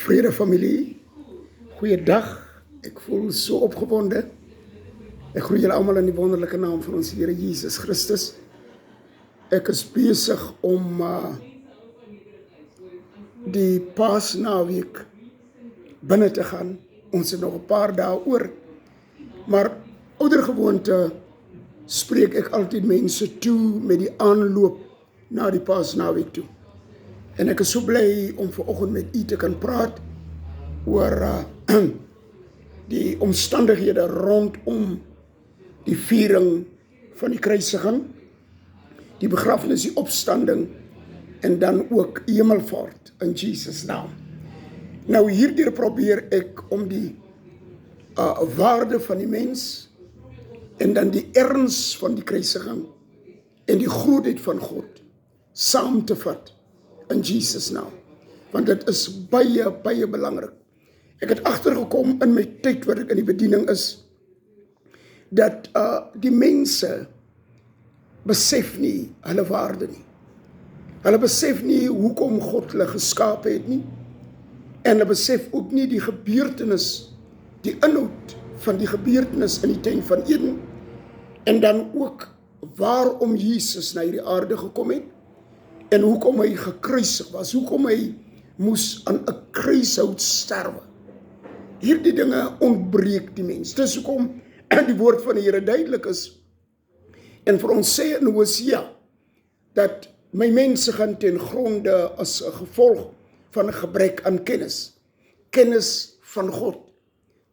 Vrede familie, goeiedag. Ek voel so opgewonde. Ek groet julle almal in die wonderlike naam van ons Here Jesus Christus. Ek is besig om die Paasnaweek binne te gaan. Ons het nog 'n paar dae oor. Maar oudergewoonte spreek ek altyd mense toe met die aanloop na die Paasnaweek toe. En ek is so bly om vanoggend met u te kan praat oor die omstandighede rondom die viering van die kruisiging, die begrafnis, die opstanding en dan ook hemelvaart in Jesus naam. Nou hierdeur probeer ek om die waarde van die mens en dan die erns van die kruisiging en die grootheid van God saam te vat in Jesus naam. Want dit is baie, baie belangrik. Ek het agtergekom in my tyd wat ek in die bediening is, dat die mense besef nie hulle waarde nie. Hulle besef nie hoekom God hulle geskape het nie. En hulle besef ook nie die gebeurtenis, die inhoud van die gebeurtenis in die tuin van Eden. En dan ook waarom Jesus na hierdie aarde gekom het. En hoekom hy gekruisig was, hoekom hy moes aan 'n kruishout sterwe. Hierdie dinge ontbreek die mens. Dis hoekom die woord van die Here duidelik is. En vir ons sê in Hosea, dat my mense gaan ten gronde as 'n gevolg van 'n gebrek aan kennis. Kennis van God.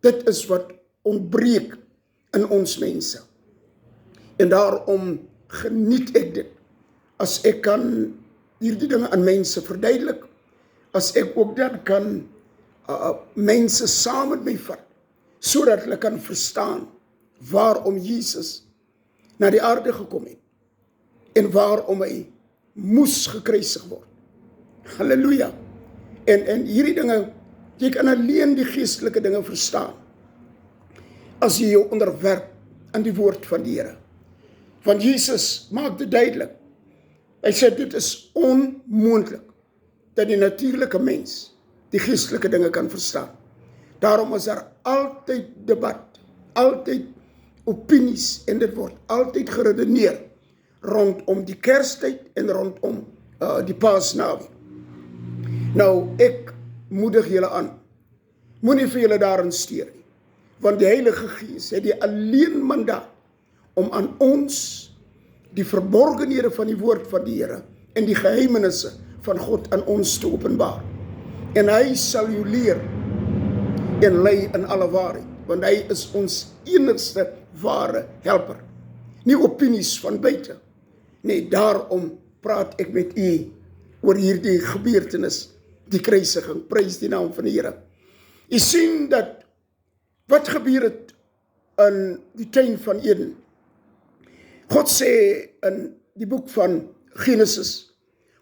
Dit is wat ontbreek in ons mense. En daarom geniet ek dit, as ek kan hierdie dinge aan mense verduidelik, as ek ook dan kan mense saam met my vat, sodat hulle kan verstaan waarom Jesus na die aarde gekom het, en waarom hy moes gekruisig word. Halleluja. En hierdie dinge, jy kan alleen die geestelike dinge verstaan, as jy jou onderwerp aan die woord van die Here. Want Jesus maak dit duidelik. Hy sê dit is onmoontlik dat die natuurlike mens die geestelike dinge kan verstaan. Daarom is daar altyd debat, altyd opinies, en dit word altyd geredeneer rondom die Kerstyd en rondom die Paasnaweek. Nou, ek moedig julle aan, moenie vir julle daarin steur nie, want die Heilige Gees het die alleen mandaat om aan ons die verborgenhede van die woord van die Here en die geheimenisse van God aan ons te openbaar. En hy sal jou leer en lei in alle waarheid, want hy is ons enigste ware helper. Nie opinies van buite. Nee, daarom praat ek met u oor hierdie gebeurtenis, die kruisiging. Prys die naam van die Here. U sien dat wat gebeur het in die tuin van Eden. God sê in die boek van Genesis,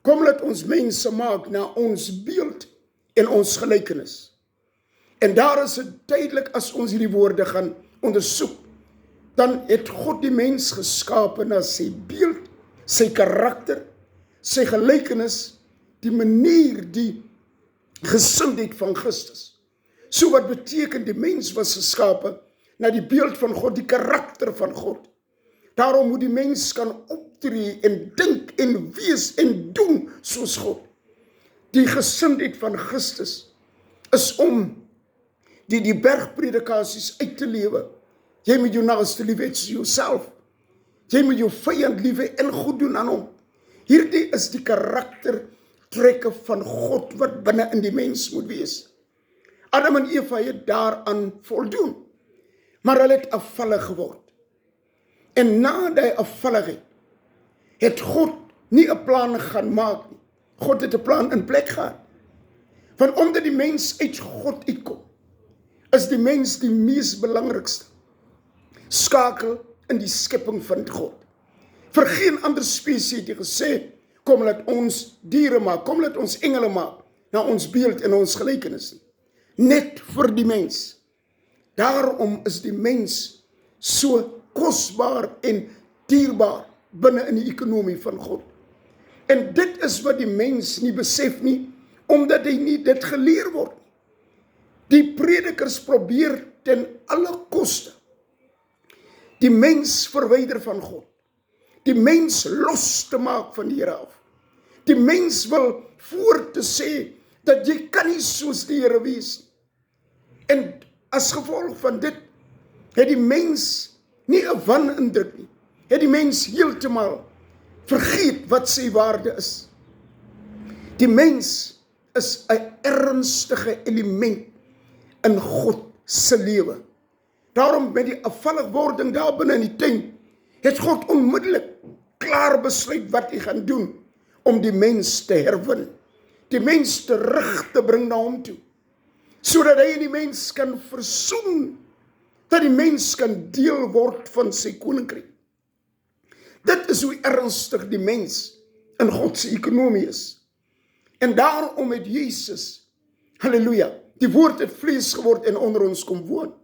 kom laat ons mense maak na ons beeld en ons gelykenis. En daar is dit duidelik, as ons hierdie woorde gaan ondersoek, dan het God die mens geskape na sy beeld, sy karakter, sy gelykenis, die manier, die gesindheid van Christus. So wat beteken die mens was geskape na die beeld van God, die karakter van God. Daarom moet die mens kan optree en dink en wees en doen soos God. Die gesindheid van Christus is om die bergpredikasies uit te lewe. Jy moet jou naaste lief hê soos jouself. Jy moet jou vyand lief hê en goed doen aan hom. Hierdie is die karaktertrekke van God wat binne in die mens moet wees. Adam en Eva het daaraan voldoen, maar hulle het afvallig geword. En na die afvalligheid het God nie 'n plan gaan maak nie. God het 'n plan in plek gehad. Want omdat die mens uit God uitkom, is die mens die mees belangrikste skakel in die skepping van God. Vir geen ander spesies het hy gesê, kom laat ons diere maak, kom laat ons engele maak, na ons beeld en ons gelykenis. Net vir die mens. Daarom is die mens so kosbaar en dierbaar binne in die ekonomie van God. En dit is wat die mens nie besef nie, omdat hy nie dit geleer word. Die predikers probeer ten alle koste die mens verwyder van God. Die mens los te maak van die Here af. Die mens wil voor te sê dat jy kan nie soos die Here wees nie. En as gevolg van dit het die mens nie 'n wanindruk nie. Het die mens heeltemal vergeet wat sy waarde is. Die mens is 'n ernstige element in God se lewe. Daarom met die afvalligwording daar binne in die tuin, het God onmiddellik klaar besluit wat hy gaan doen om die mens te herwin, die mens terug te bring na hom toe, sodat hy en die mens kan versoen, dat die mens kan deel word van sy koninkryk. Dit is hoe ernstig die mens in God se ekonomie is. En daarom het Jesus, halleluja, die woord het vlees geword en onder ons kom woon.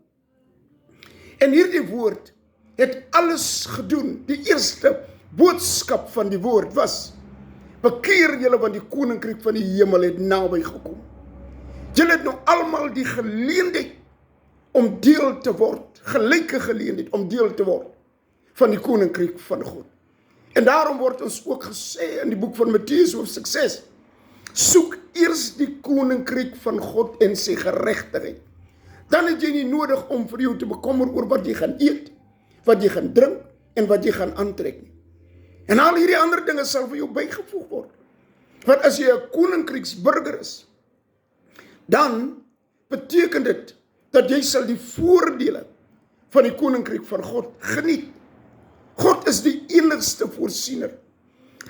En hierdie woord het alles gedoen. Die eerste boodskap van die woord was: bekeer julle, want die koninkryk van die hemel het naby gekom. Julle het nou almal die geleentheid om deel te word, gelyke geleentheid om deel te word van die koninkryk van God. En daarom word ons ook gesê in die boek van Matteus hoofstuk 6, soek eers die koninkryk van God en sy geregtigheid. Dan het jy nie nodig om vir jou te bekommer oor wat jy gaan eet, wat jy gaan drink en wat jy gaan aantrek nie. En al hierdie ander dinge sal vir jou bygevoeg word. Want as jy 'n koninkryksburger is, dan beteken dit dat jy sal die voordele van die koninkryk van God geniet. God is die enigste voorsiener.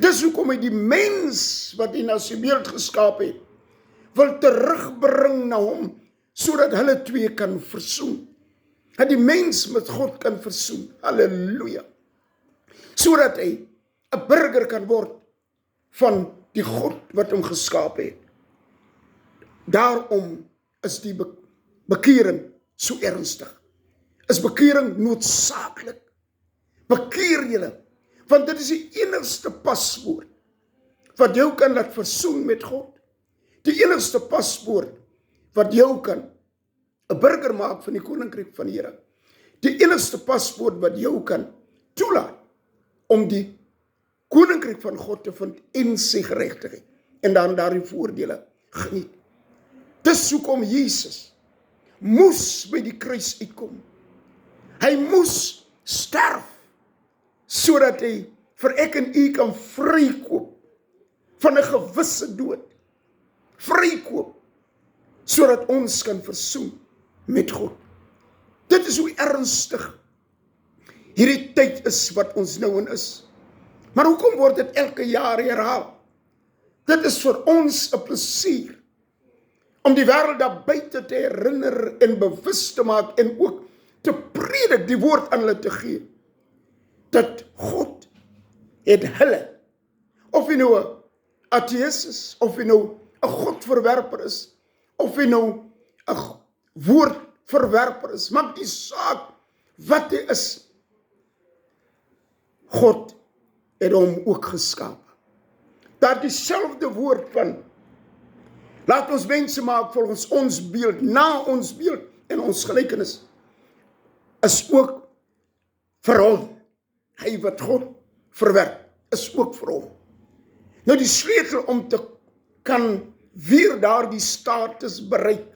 Dis hoekom hy die mens wat hy na sy beeld geskaap het, wil terugbring na hom, sodat hulle twee kan versoen. Dat die mens met God kan versoen. Halleluja. Sodat hy 'n burger kan word van die God wat hom geskaap het. Daarom is die bekering so ernstig. Is bekering noodsaaklik. Bekeer julle, want dit is die enigste paspoort wat jou kan laat versoen met God. Die enigste paspoort wat jou kan 'n burger maak van die koninkryk van die Here. Die enigste paspoort wat jou kan toelaat om die koninkryk van God te vind en sy geregtigheid en dan daardie voordele geniet. Dis hoekom Jesus moes by die kruis uitkom. Hy moes sterf sodat hy vir ek en u kan vrykoop van 'n gewisse dood. Vrykoop sodat ons kan versoen met God. Dit is hoe ernstig hierdie tyd is wat ons nou in is. Maar hoekom word dit elke jaar herhaal? Dit is vir ons 'n plesier om die wêreld daar buite te herinner en bewus te maak en ook te predik, die woord aan hulle te gee, dat God het hulle, of hy nou 'n ateïs is, of hy nou 'n godverwerper is, of hy nou 'n woordverwerper is, maak die saak wat hy is. God het hom ook geskaap. Daar dieselfde woord van, laat ons mense maak volgens ons beeld, na ons beeld en ons gelykenis, is ook vir hom. Hy wat God verwerp, is ook vir hom. Nou die sleutel om te kan weer daardie status bereik,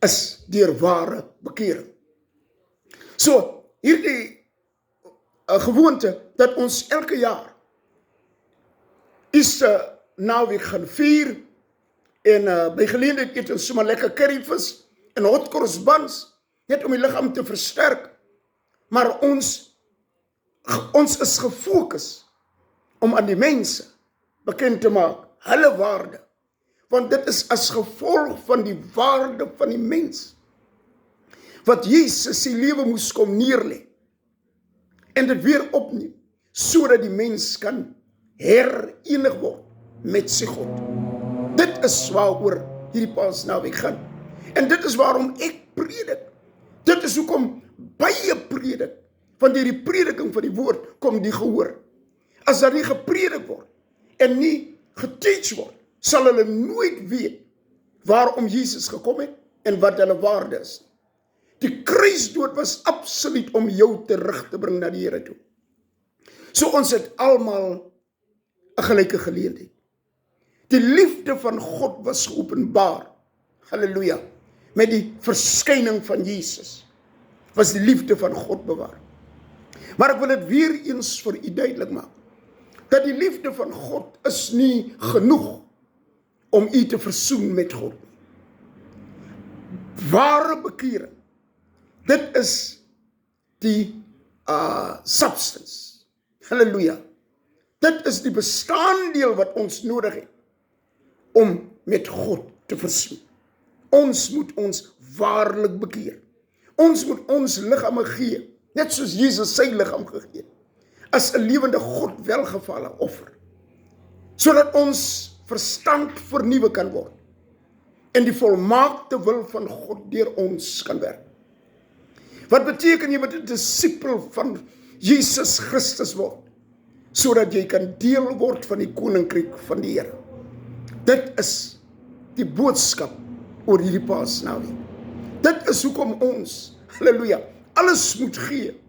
is deur ware bekering. So, hierdie gewoonte, dat ons elke jaar Easter naweek gaan vier, en by geleentheid eet ons sommer lekker curryvis, en hotcross buns, net om die liggaam te versterk, maar ons is gefokus om aan die mense bekend te maak, hulle waarde, want dit is as gevolg van die waarde van die mens, wat Jesus sy lewe moes kom neerlê, en dit weer opneem, sodat die mens kan herenig word met sy God. Dit is waaroor hierdie Paasnaweek gaan, en dit is waarom ek predik. Dit is hoekom baie predik, want deur die prediking van die woord kom die gehoor. As daar nie gepredik word en nie geteach word, sal hulle nooit weet waarom Jesus gekom het en wat hulle waarde is. Die kruisdood was absoluut om jou terug te bring na die Here toe. So ons het almal 'n gelyke geleentheid. Die liefde van God was geopenbaar. Halleluja. Met die verskyning van Jesus was die liefde van God bewaar. Maar ek wil dit weer eens vir u duidelik maak, dat die liefde van God is nie genoeg om u te versoen met God. Ware bekering, dit is die substance. Halleluja. Dit is die bestaandeel wat ons nodig het om met God te versoen. Ons moet ons waarlik bekeer. Ons moet ons liggame gee, net soos Jesus sy liggaam gegee het, as 'n lewende God welgevalle offer, sodat ons verstand vernuwe kan word en die volmaakte wil van God deur ons kan werk. Wat beteken jy moet 'n disipel van Jesus Christus word, sodat jy kan deel word van die koninkryk van die Here? Dit is die boodskap oor hierdie Paasnaweek. Dit is hoekom ons, halleluja, alles moet gee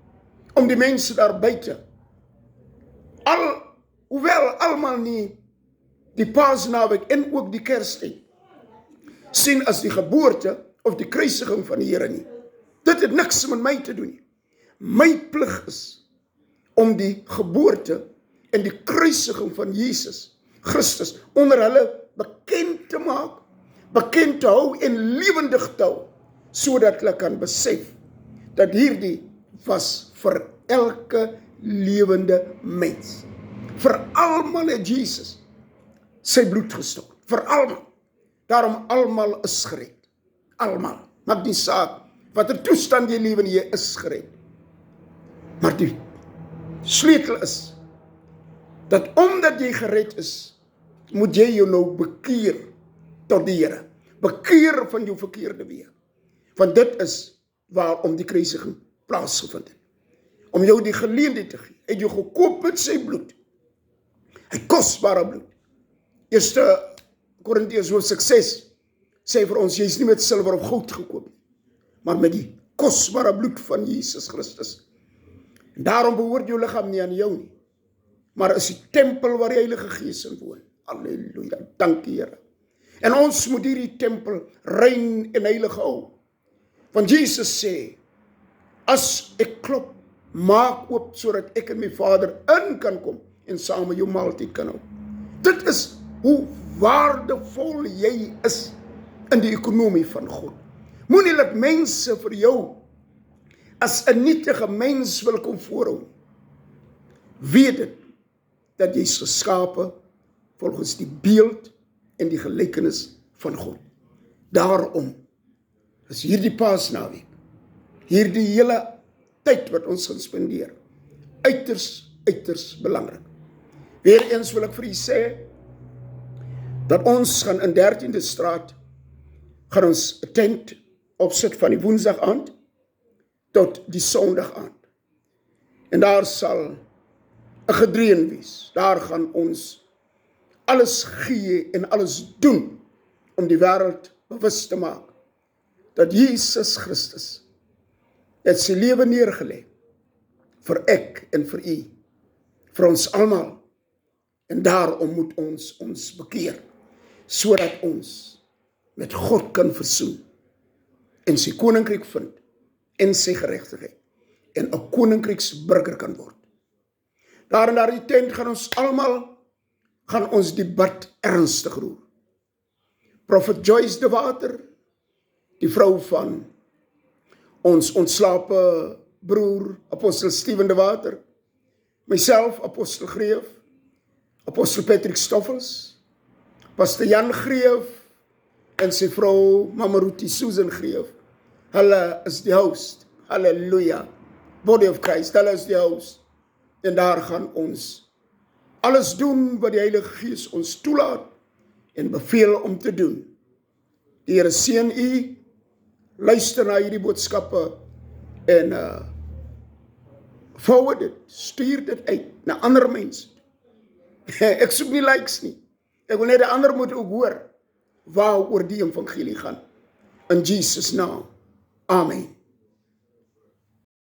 om die mense daar buite, hoewel almal nie die Paasnaweek en ook die Kerstyd sien as die geboorte of die kruisiging van die Here nie. Dit het niks met my te doen nie. My plig is om die geboorte en die kruisiging van Jesus Christus onder hulle bekend te maak, bekend te hou en lewendig te hou, sodat hulle kan besef dat hierdie was vir elke lewende mens. Vir almal het Jesus sy bloed gestort. Vir almal. Daarom almal is gered. Almal. Maak nie saak watter toestand jy lewe, jy is gered. Maar die sleutel is dat omdat jy gered is, moet jy jou nou bekeer tot die Here. Bekeer van jou verkeerde weë. Want dit is waarom die kruisiging plaasgevind het. Om jou die geleentheid te gee. Hy het jou gekoop met sy bloed. Hy kosbare bloed. 1 Korintiërs hoofstuk 6 sê vir ons, jy is nie met silwer of goud gekoop, maar met die kosbare bloed van Jesus Christus. En daarom behoort jou liggaam nie aan jou nie, maar is die tempel waar die Heilige Gees in woon. Halleluja, dankie Here. En ons moet hierdie tempel rein en heilig hou. Want Jesus sê, as ek klop, maak oop sodat ek en my Vader in kan kom en saam met jou maaltyd kan hou. Dit is hoe waardevol jy is in die ekonomie van God. Moenie laat mense vir jou as 'n nietige mens wil kom voorhou. Weet dit, dat jy is geskape volgens die beeld en die gelykenis van God. Daarom is hierdie Paasnaweek, hierdie hele tyd wat ons gaan spandeer, uiters belangrik. Weereens wil ek vir u sê, dat ons gaan in 13de straat, gaan ons 'n tent opsit van die woensdag aand, tot die sondag aand. En daar sal 'n gedreun wees. Daar gaan ons alles gee en alles doen om die wêreld bewus te maak dat Jesus Christus het sy lewe neergelê vir ek en vir u, vir ons almal. En daarom moet ons bekeer, sodat ons met God kan versoen en sy koninkryk vind en sy geregtigheid en 'n koninkryksburger kan word. Daar in daardie tent gaan ons die bad ernstig roer. Prophet Joyce de Water, die vrou van ons ontslape broer, Apostel Steven de Water, myself, Apostel Greef, Apostel Patrick Stoffels, Pastor Jan Greef, en sy vrou, Mama Ruthie Susan Greef. Hulle is die host. Halleluja. Body of Christ, hulle is die host. En daar gaan ons alles doen wat die Heilige Gees ons toelaat en beveel om te doen. Die Here seën u, luister na hierdie boodskappe en forward dit, stuur dit uit na ander mense. Ek soek nie likes nie. Ek wil net die ander moet ook hoor waaroor die evangelie gaan. in Jesus naam. Amen.